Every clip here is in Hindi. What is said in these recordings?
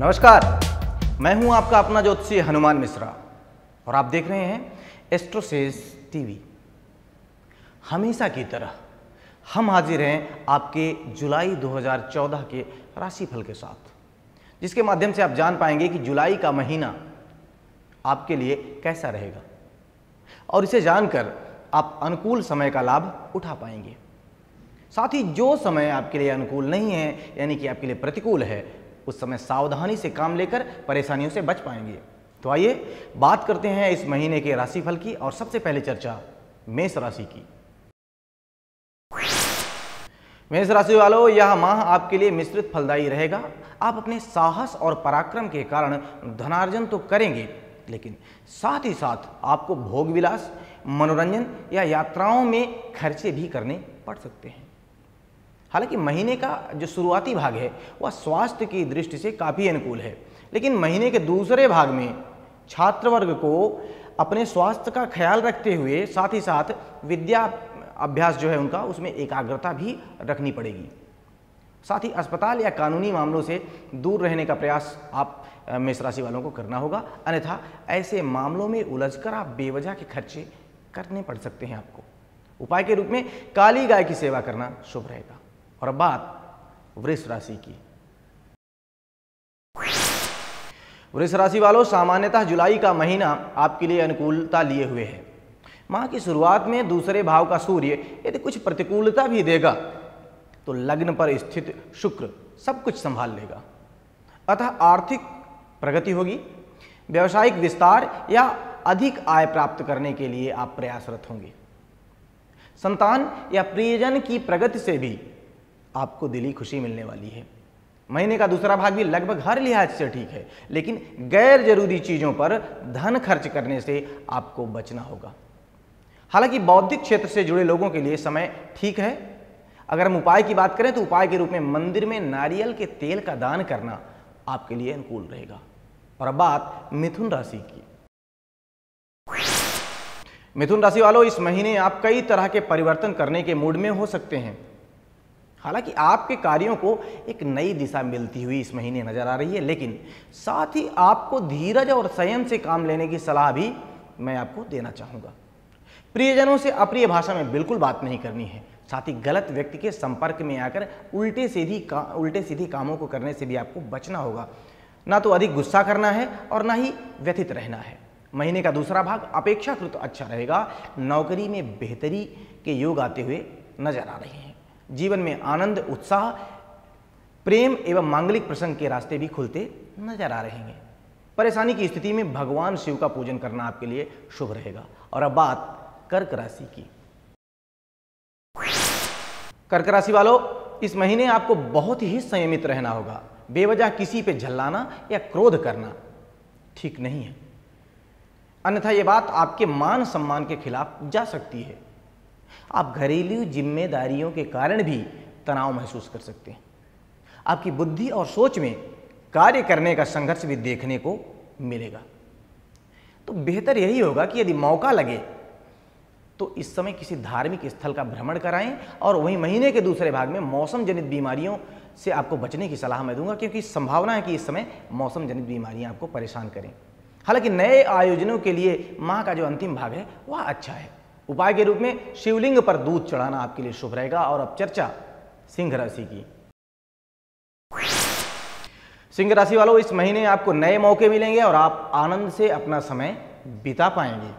नमस्कार, मैं हूं आपका अपना ज्योतिषी हनुमान मिश्रा और आप देख रहे हैं एस्ट्रोसेज टीवी। हमेशा की तरह हम हाजिर हैं आपके जुलाई 2014 के राशिफल के साथ, जिसके माध्यम से आप जान पाएंगे कि जुलाई का महीना आपके लिए कैसा रहेगा और इसे जानकर आप अनुकूल समय का लाभ उठा पाएंगे। साथ ही जो समय आपके लिए अनुकूल नहीं है, यानी कि आपके लिए प्रतिकूल है, उस समय सावधानी से काम लेकर परेशानियों से बच पाएंगे। तो आइए बात करते हैं इस महीने के राशिफल की और सबसे पहले चर्चा मेष राशि की। मेष राशि वालों, यह माह आपके लिए मिश्रित फलदायी रहेगा। आप अपने साहस और पराक्रम के कारण धनार्जन तो करेंगे, लेकिन साथ ही साथ आपको भोग विलास, मनोरंजन या यात्राओं में खर्चे भी करने पड़ सकते हैं। हालांकि महीने का जो शुरुआती भाग है वह स्वास्थ्य की दृष्टि से काफ़ी अनुकूल है, लेकिन महीने के दूसरे भाग में छात्र वर्ग को अपने स्वास्थ्य का ख्याल रखते हुए साथ ही साथ विद्या अभ्यास जो है उनका, उसमें एकाग्रता भी रखनी पड़ेगी। साथ ही अस्पताल या कानूनी मामलों से दूर रहने का प्रयास आप मेष राशि वालों को करना होगा, अन्यथा ऐसे मामलों में उलझकर आप बेवजह के खर्चे करने पड़ सकते हैं। आपको उपाय के रूप में काली गाय की सेवा करना शुभ रहेगा। और अब बात वृष राशि की। वृष राशि वालों, सामान्यतः जुलाई का महीना आपके लिए अनुकूलता लिए हुए है। माह की शुरुआत में दूसरे भाव का सूर्य यदि कुछ प्रतिकूलता भी देगा तो लग्न पर स्थित शुक्र सब कुछ संभाल लेगा। अतः आर्थिक प्रगति होगी। व्यावसायिक विस्तार या अधिक आय प्राप्त करने के लिए आप प्रयासरत होंगे। संतान या प्रियजन की प्रगति से भी आपको दिली खुशी मिलने वाली है। महीने का दूसरा भाग भी लगभग हर लिहाज से ठीक है, लेकिन गैर जरूरी चीजों पर धन खर्च करने से आपको बचना होगा। हालांकि बौद्धिक क्षेत्र से जुड़े लोगों के लिए समय ठीक है। अगर हम उपाय की बात करें तो उपाय के रूप में मंदिर में नारियल के तेल का दान करना आपके लिए अनुकूल रहेगा। और अब बात मिथुन राशि की। मिथुन राशि वालों, इस महीने आप कई तरह के परिवर्तन करने के मूड में हो सकते हैं। हालांकि आपके कार्यों को एक नई दिशा मिलती हुई इस महीने नजर आ रही है, लेकिन साथ ही आपको धीरज और संयम से काम लेने की सलाह भी मैं आपको देना चाहूंगा। प्रियजनों से अप्रिय भाषा में बिल्कुल बात नहीं करनी है। साथ ही गलत व्यक्ति के संपर्क में आकर उल्टे सीधी कामों को करने से भी आपको बचना होगा। ना तो अधिक गुस्सा करना है और ना ही व्यथित रहना है। महीने का दूसरा भाग अपेक्षाकृत अच्छा रहेगा। नौकरी में बेहतरी के योग आते हुए नजर आ रहे हैं। जीवन में आनंद, उत्साह, प्रेम एवं मांगलिक प्रसंग के रास्ते भी खुलते नजर आ रहे हैं। परेशानी की स्थिति में भगवान शिव का पूजन करना आपके लिए शुभ रहेगा। और अब बात कर्क राशि की। कर्क राशि वालों, इस महीने आपको बहुत ही संयमित रहना होगा। बेवजह किसी पे झल्लाना या क्रोध करना ठीक नहीं है, अन्यथा यह बात आपके मान सम्मान के खिलाफ जा सकती है। आप घरेलू जिम्मेदारियों के कारण भी तनाव महसूस कर सकते हैं। आपकी बुद्धि और सोच में कार्य करने का संघर्ष भी देखने को मिलेगा। तो बेहतर यही होगा कि यदि मौका लगे तो इस समय किसी धार्मिक स्थल का भ्रमण कराएं। और वहीं महीने के दूसरे भाग में मौसम जनित बीमारियों से आपको बचने की सलाह मैं दूंगा, क्योंकि संभावना है कि इस समय मौसम जनित बीमारियां आपको परेशान करें। हालांकि नए आयोजनों के लिए माह का जो अंतिम भाग है वह अच्छा है। उपाय के रूप में शिवलिंग पर दूध चढ़ाना आपके लिए शुभ रहेगा। और अब चर्चा सिंह राशि की। सिंह राशि वालों, इस महीने आपको नए मौके मिलेंगे और आप आनंद से अपना समय बिता पाएंगे।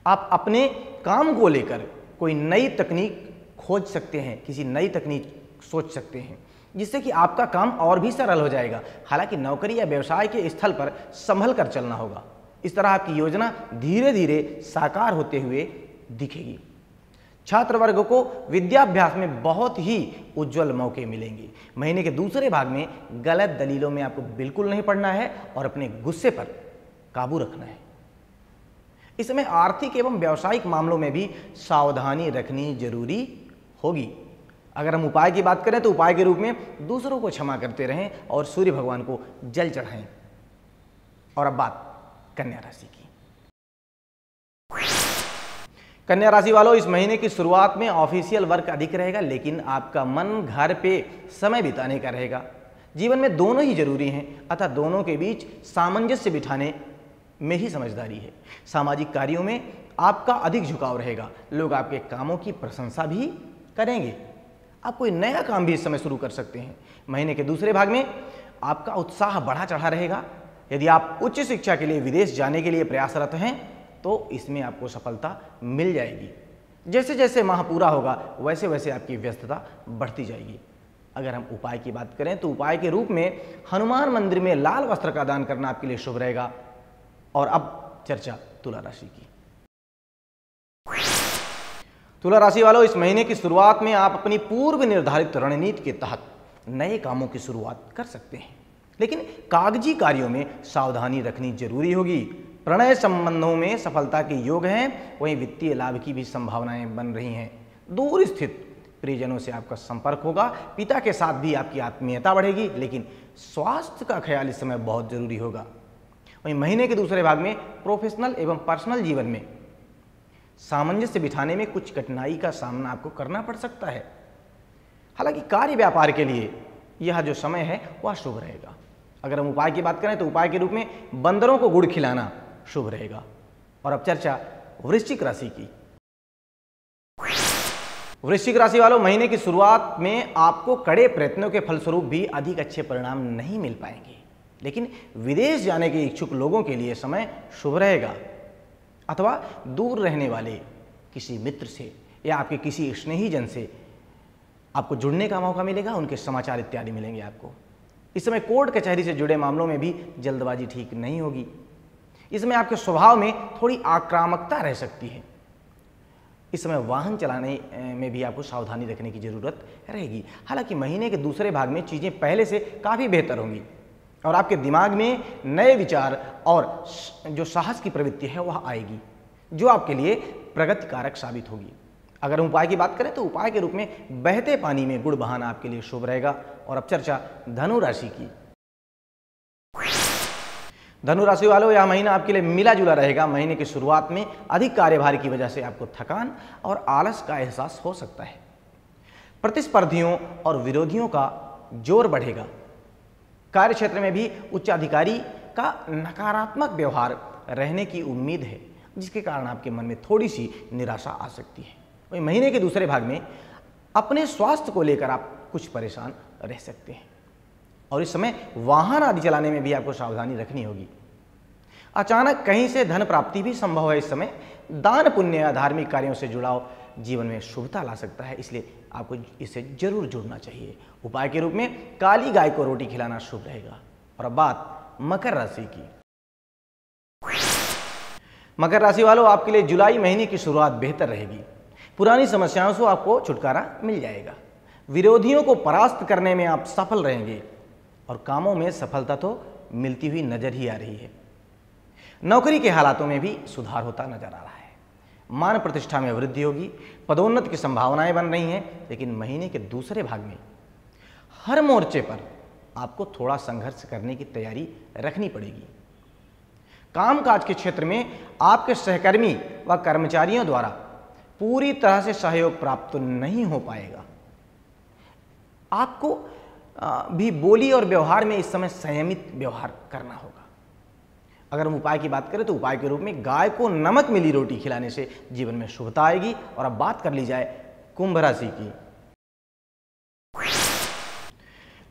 आप अपने काम को लेकर कोई नई तकनीक खोज सकते हैं, किसी नई तकनीक सोच सकते हैं, जिससे कि आपका काम और भी सरल हो जाएगा। हालांकि नौकरी या व्यवसाय के स्थल पर संभल कर चलना होगा। इस तरह आपकी योजना धीरे धीरे साकार होते हुए दिखेगी। छात्र वर्ग को विद्याभ्यास में बहुत ही उज्जवल मौके मिलेंगे। महीने के दूसरे भाग में गलत दलीलों में आपको बिल्कुल नहीं पड़ना है और अपने गुस्से पर काबू रखना है। इस समय आर्थिक एवं व्यावसायिक मामलों में भी सावधानी रखनी जरूरी होगी। अगर हम उपाय की बात करें तो उपाय के रूप में दूसरों को क्षमा करते रहें और सूर्य भगवान को जल चढ़ाएं। और अब बात कन्या राशि की। कन्या राशि वालों, इस महीने की शुरुआत में ऑफिशियल वर्क अधिक रहेगा, लेकिन आपका मन घर पे समय बिताने का रहेगा। जीवन में दोनों ही जरूरी हैं, अतः दोनों के बीच सामंजस्य बिठाने में ही समझदारी है। सामाजिक कार्यों में आपका अधिक झुकाव रहेगा, लोग आपके कामों की प्रशंसा भी करेंगे। आप कोई नया काम भी इस समय शुरू कर सकते हैं। महीने के दूसरे भाग में आपका उत्साह बढ़ा चढ़ा रहेगा। यदि आप उच्च शिक्षा के लिए विदेश जाने के लिए प्रयासरत हैं तो इसमें आपको सफलता मिल जाएगी। जैसे जैसे माह पूरा होगा वैसे वैसे आपकी व्यस्तता बढ़ती जाएगी। अगर हम उपाय की बात करें तो उपाय के रूप में हनुमान मंदिर में लाल वस्त्र का दान करना आपके लिए शुभ रहेगा। और अब चर्चा तुला राशि की। तुला राशि वालों, इस महीने की शुरुआत में आप अपनी पूर्व निर्धारित रणनीति के तहत नए कामों की शुरुआत कर सकते हैं, लेकिन कागजी कार्यों में सावधानी रखनी जरूरी होगी। प्रणय संबंधों में सफलता के योग हैं, वहीं वित्तीय लाभ की भी संभावनाएं बन रही हैं। दूर स्थित प्रियजनों से आपका संपर्क होगा, पिता के साथ भी आपकी आत्मीयता बढ़ेगी, लेकिन स्वास्थ्य का ख्याल इस समय बहुत जरूरी होगा। वहीं महीने के दूसरे भाग में प्रोफेशनल एवं पर्सनल जीवन में सामंजस्य बिठाने में कुछ कठिनाई का सामना आपको करना पड़ सकता है। हालांकि कार्य व्यापार के लिए यह जो समय है वह शुभ रहेगा। अगर हम उपाय की बात करें तो उपाय के रूप में बंदरों को गुड़ खिलाना शुभ रहेगा। और अब चर्चा वृश्चिक राशि की। वृश्चिक राशि वालों, महीने की शुरुआत में आपको कड़े प्रयत्नों के फलस्वरूप भी अधिक अच्छे परिणाम नहीं मिल पाएंगे, लेकिन विदेश जाने के इच्छुक लोगों के लिए समय शुभ रहेगा। अथवा दूर रहने वाले किसी मित्र से या आपके किसी स्नेहीजन से आपको जुड़ने का मौका मिलेगा, उनके समाचार इत्यादि मिलेंगे आपको। इस समय कोर्ट कचहरी से जुड़े मामलों में भी जल्दबाजी ठीक नहीं होगी। इसमें आपके स्वभाव में थोड़ी आक्रामकता रह सकती है। इस समय वाहन चलाने में भी आपको सावधानी रखने की जरूरत रहेगी। हालांकि महीने के दूसरे भाग में चीजें पहले से काफी बेहतर होंगी और आपके दिमाग में नए विचार और जो साहस की प्रवृत्ति है वह आएगी, जो आपके लिए प्रगति कारक साबित होगी। अगर हम उपाय की बात करें तो उपाय के रूप में बहते पानी में गुड़ बहाना आपके लिए शुभ रहेगा। और अब चर्चा धनु राशि की। धनु राशि वालों, यह महीना आपके लिए मिला जुला रहेगा। महीने की शुरुआत में अधिक कार्यभार की वजह से आपको थकान और आलस का एहसास हो सकता है। प्रतिस्पर्धियों और विरोधियों का जोर बढ़ेगा। कार्य क्षेत्र में भी उच्चाधिकारी का नकारात्मक व्यवहार रहने की उम्मीद है, जिसके कारण आपके मन में थोड़ी सी निराशा आ सकती है। वही महीने के दूसरे भाग में अपने स्वास्थ्य को लेकर आप कुछ परेशान रह सकते हैं और इस समय वाहन आदि चलाने में भी आपको सावधानी रखनी होगी। अचानक कहीं से धन प्राप्ति भी संभव है। इस समय दान पुण्य या धार्मिक कार्यों से जुड़ाव जीवन में शुभता ला सकता है, इसलिए आपको इससे जरूर जुड़ना चाहिए। उपाय के रूप में काली गाय को रोटी खिलाना शुभ रहेगा। और अब बात मकर राशि की। मकर राशि वालों, आपके लिए जुलाई महीने की शुरुआत बेहतर रहेगी। पुरानी समस्याओं से आपको छुटकारा मिल जाएगा। विरोधियों को परास्त करने में आप सफल रहेंगे और कामों में सफलता तो मिलती हुई नजर ही आ रही है। नौकरी के हालातों में भी सुधार होता नजर आ रहा है। मान प्रतिष्ठा में वृद्धि होगी। पदोन्नति की संभावनाएं बन रही हैं, लेकिन महीने के दूसरे भाग में हर मोर्चे पर आपको थोड़ा संघर्ष करने की तैयारी रखनी पड़ेगी। कामकाज के क्षेत्र में आपके सहकर्मी व कर्मचारियों द्वारा पूरी तरह से सहयोग प्राप्त नहीं हो पाएगा। आपको भी बोली और व्यवहार में इस समय संयमित व्यवहार करना होगा। अगर हम उपाय की बात करें तो उपाय के रूप में गाय को नमक मिली रोटी खिलाने से जीवन में शुभता आएगी। और अब बात कर ली जाए कुंभ राशि की।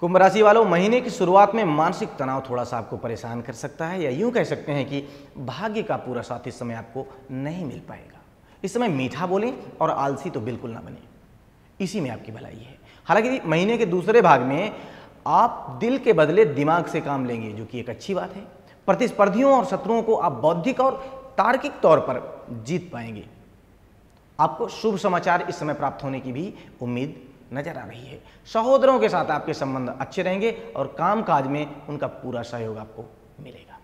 कुंभ राशि वालों, महीने की शुरुआत में मानसिक तनाव थोड़ा सा आपको परेशान कर सकता है, या यूं कह सकते हैं कि भाग्य का पूरा साथ इस समय आपको नहीं मिल पाएगा। इस समय मीठा बोलें और आलसी तो बिल्कुल ना बने, इसी में आपकी भलाई है। हालांकि महीने के दूसरे भाग में आप दिल के बदले दिमाग से काम लेंगे, जो कि एक अच्छी बात है। प्रतिस्पर्धियों और शत्रुओं को आप बौद्धिक और तार्किक तौर पर जीत पाएंगे। आपको शुभ समाचार इस समय प्राप्त होने की भी उम्मीद नजर आ रही है। सहोदरों के साथ आपके संबंध अच्छे रहेंगे और कामकाज में उनका पूरा सहयोग आपको मिलेगा।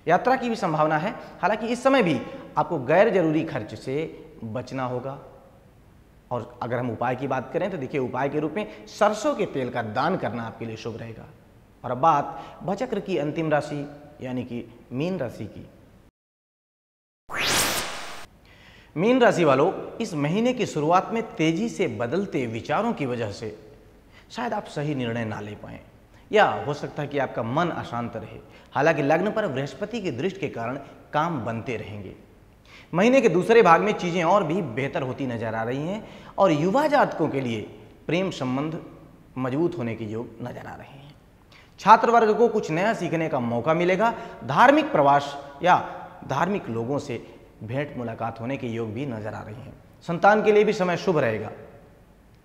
यात्रा की भी संभावना है। हालांकि इस समय भी आपको गैर जरूरी खर्च से बचना होगा। और अगर हम उपाय की बात करें तो देखिए, उपाय के रूप में सरसों के तेल का दान करना आपके लिए शुभ रहेगा। और अब बात भचक्र की अंतिम राशि यानी कि मीन राशि की। मीन राशि वालों, इस महीने की शुरुआत में तेजी से बदलते विचारों की वजह से शायद आप सही निर्णय ना ले पाएं। या हो सकता है कि आपका मन अशांत रहे। हालांकि लग्न पर बृहस्पति की दृष्टि के कारण काम बनते रहेंगे। महीने के दूसरे भाग में चीजें और भी बेहतर होती नजर आ रही हैं और युवा जातकों के लिए प्रेम संबंध मजबूत होने के योग नजर आ रहे हैं। छात्र वर्ग को कुछ नया सीखने का मौका मिलेगा। धार्मिक प्रवास या धार्मिक लोगों से भेंट मुलाकात होने के योग भी नजर आ रहे हैं। संतान के लिए भी समय शुभ रहेगा।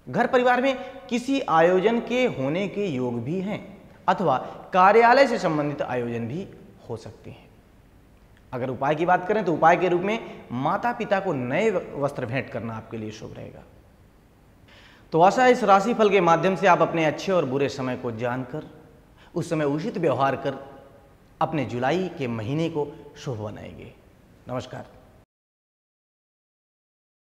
घर परिवार में किसी आयोजन के होने के योग भी हैं अथवा कार्यालय से संबंधित आयोजन भी हो सकते हैं। अगर उपाय की बात करें तो उपाय के रूप में माता पिता को नए वस्त्र भेंट करना आपके लिए शुभ रहेगा। तो आशा है इस राशिफल के माध्यम से आप अपने अच्छे और बुरे समय को जानकर उस समय उचित व्यवहार कर अपने जुलाई के महीने को शुभ बनाएंगे। नमस्कार।